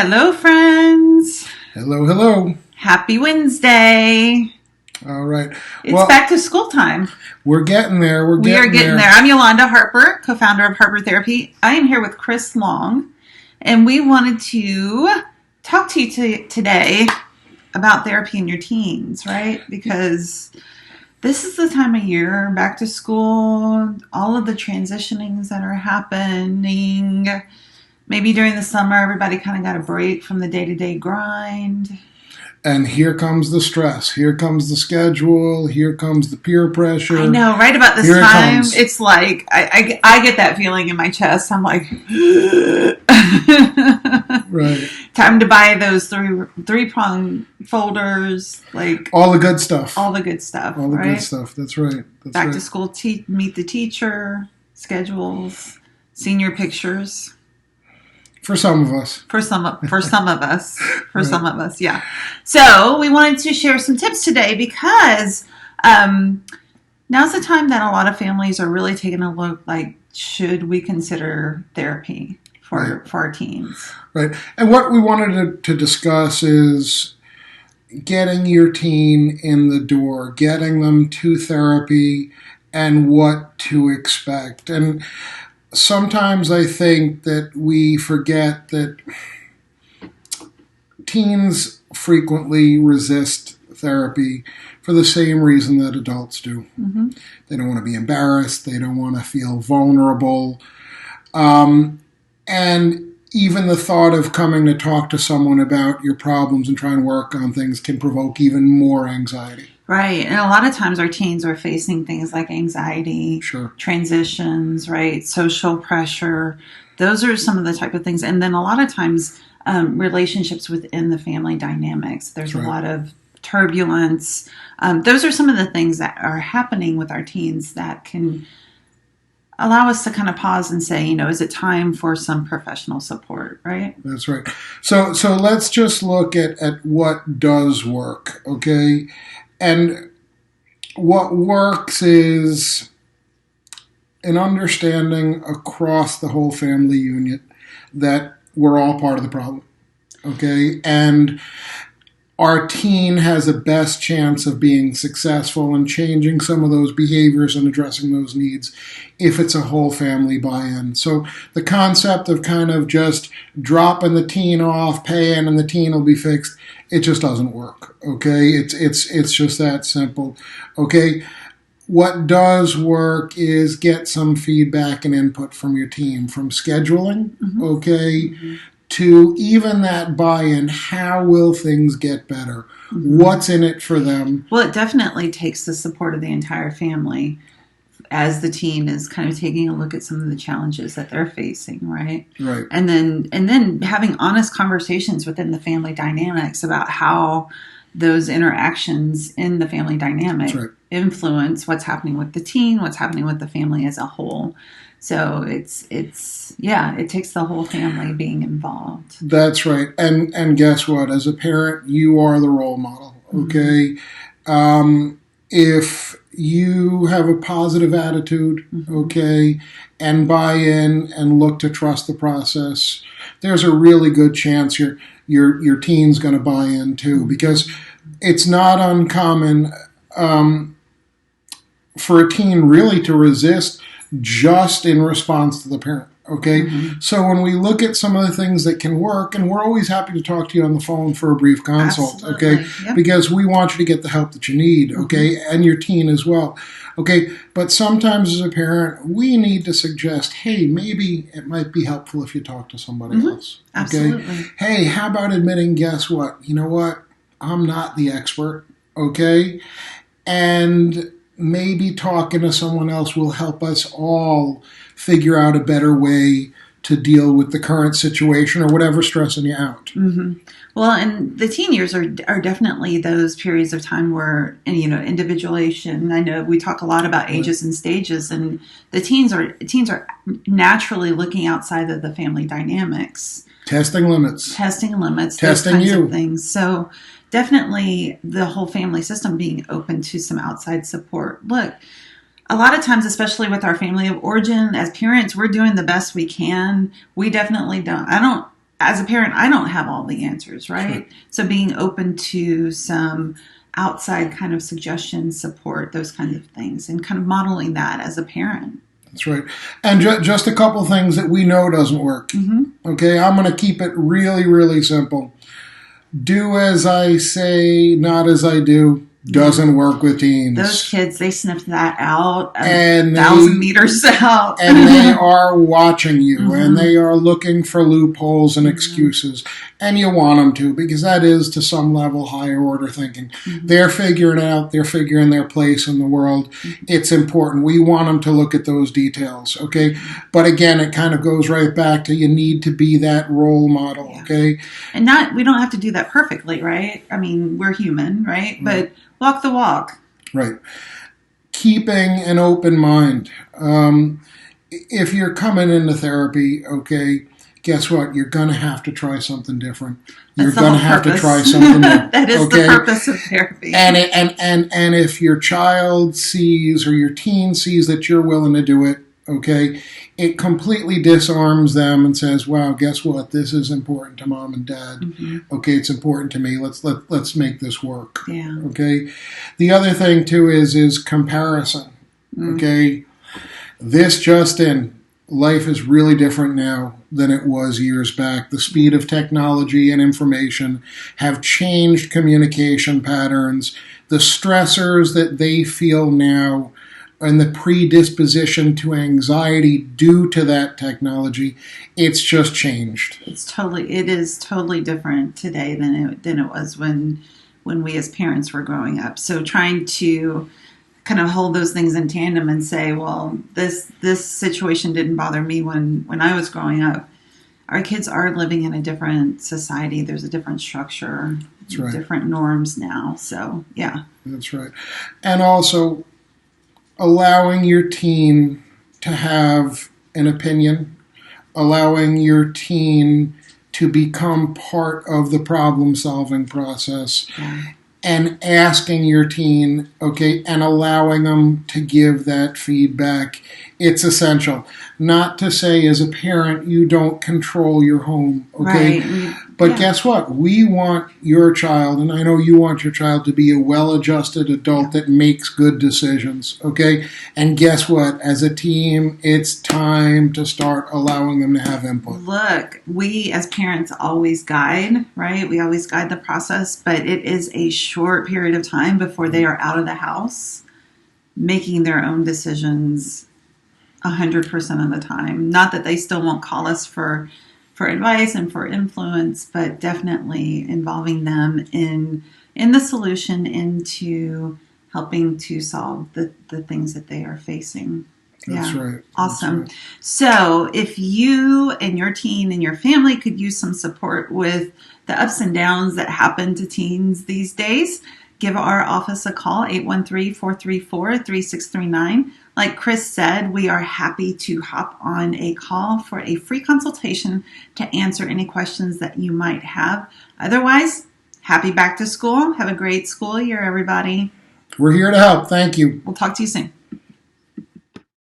Hello, friends. Hello, hello. Happy Wednesday. All right. It's back to school time. We're getting there. We are getting there. I'm Yolanda Harper, co-founder of Harper Therapy. I am here with Chris Long, and we wanted to talk to you today about therapy in your teens, right? Because this is the time of year, back to school, all of the transitionings that are happening. Maybe during the summer, everybody kind of got a break from the day-to-day grind. And here comes the stress. Here comes the schedule. Here comes the peer pressure. I know, right about this Here time, it's like, I get that feeling in my chest. I'm like, right. Time to buy those three-prong folders, like all the good stuff. All the good stuff. All the right? good stuff. That's right. That's back right. to school, meet the teacher, schedules, senior pictures. For some of us. For some of us. Yeah. So we wanted to share some tips today because now's the time that a lot of families are really taking a look, like, should we consider therapy for our teens? Right. And what we wanted to discuss is getting your teen in the door, getting them to therapy, and what to expect. And sometimes I think that we forget that teens frequently resist therapy for the same reason that adults do. Mm-hmm. They don't want to be embarrassed. They don't want to feel vulnerable. And even the thought of coming to talk to someone about your problems and try and work on things can provoke even more anxiety. Right. And a lot of times our teens are facing things like anxiety, Sure. transitions, right? Social pressure. Those are some of the type of things. And then a lot of times relationships within the family dynamics. There's a lot of turbulence. Those are some of the things that are happening with our teens that can allow us to kind of pause and say, is it time for some professional support, right? That's right. So let's just look at what does work, okay? And what works is an understanding across the whole family unit that we're all part of the problem, okay? And our teen has a best chance of being successful and changing some of those behaviors and addressing those needs if it's a whole family buy-in. So the concept of kind of just dropping the teen off, paying, and the teen will be fixed, it just doesn't work, okay? It's just that simple, okay? What does work is get some feedback and input from your team, from scheduling, okay, to even that buy-in. How will things get better? What's in it for them? Well, it definitely takes the support of the entire family as the teen is kind of taking a look at some of the challenges that they're facing, right? Right. And then having honest conversations within the family dynamics about how those interactions in the family dynamic influence what's happening with the teen, what's happening with the family as a whole. So it takes the whole family being involved. That's right. And guess what? As a parent, you are the role model, okay? If you have a positive attitude, okay, and buy in and look to trust the process, there's a really good chance your teen's going to buy in too, because it's not uncommon for a teen really to resist just in response to the parent, okay? So when we look at some of the things that can work, and we're always happy to talk to you on the phone for a brief consult, okay? Yep. Because we want you to get the help that you need, okay? And your teen as well, okay? But sometimes as a parent, we need to suggest, hey, maybe it might be helpful if you talk to somebody else, okay? Absolutely. Hey, how about admitting, guess what? You know what? I'm not the expert, okay? And maybe talking to someone else will help us all figure out a better way to deal with the current situation or whatever's stressing you out. Well, and the teen years are definitely those periods of time where, individuation. I know we talk a lot about ages and stages, and the teens are naturally looking outside of the family dynamics. Testing limits. Testing Testing those kinds you. of things. So definitely the whole family system being open to some outside support. Look, a lot of times, especially with our family of origin, as parents, we're doing the best we can. We definitely don't. as a parent, I don't have all the answers, right? Sure. So being open to some outside kind of suggestions, support, those kinds of things, and kind of modeling that as a parent. That's right. And just a couple things that we know doesn't work. Mm-hmm. Okay, I'm going to keep it really, really simple. Do as I say, not as I do. Doesn't work with teens. Those kids, they sniffed that out and 1,000 meters out. And they are watching you, Mm-hmm. and they are looking for loopholes and excuses. And you want them to, because that is, to some level, higher order thinking. Mm-hmm. They're figuring out, they're figuring their place in the world. Mm-hmm. It's important. We want them to look at those details, okay? But again, it kind of goes right back to, you need to be that role model, okay? And we don't have to do that perfectly, right? I mean, we're human, right? But walk the walk. Right. Keeping an open mind. If you're coming into therapy, okay, guess what? You're going to have to try something different. You're going to have to try something new. That is okay? the purpose of therapy. And if your child sees, or your teen sees, that you're willing to do it, okay, it completely disarms them and says, wow, guess what? This is important to mom and dad. Mm-hmm. Okay, it's important to me. Let's make this work. Yeah. Okay. The other thing too is comparison. Okay. This just in. Life is really different now than it was years back. The speed of technology and information have changed communication patterns. The stressors that they feel now and the predisposition to anxiety due to that technology, it's just changed. It is totally different today than it was when we as parents were growing up. So trying to kind of hold those things in tandem and say, well, this situation didn't bother me when I was growing up. Our kids are living in a different society. There's a different structure, That's right. Different norms now. So, yeah. That's right. And also allowing your teen to have an opinion, allowing your teen to become part of the problem-solving process. Yeah. And asking your teen, okay, and allowing them to give that feedback. It's essential. Not to say, as a parent, you don't control your home, okay? Right. But guess what? We want your child, and I know you want your child to be a well-adjusted adult that makes good decisions, okay? And guess what? As a team, it's time to start allowing them to have input. Look, we as parents always guide, right? We always guide the process, but it is a short period of time before they are out of the house making their own decisions 100% of the time. Not that they still won't call us for advice and for influence, but definitely involving them in the solution, into helping to solve the things that they are facing. That's right. Awesome. That's right. So if you and your teen and your family could use some support with the ups and downs that happen to teens these days, give our office a call, 813-434-3639. Like Chris said, we are happy to hop on a call for a free consultation to answer any questions that you might have. Otherwise, happy back to school. Have a great school year, everybody. We're here to help. Thank you. We'll talk to you soon.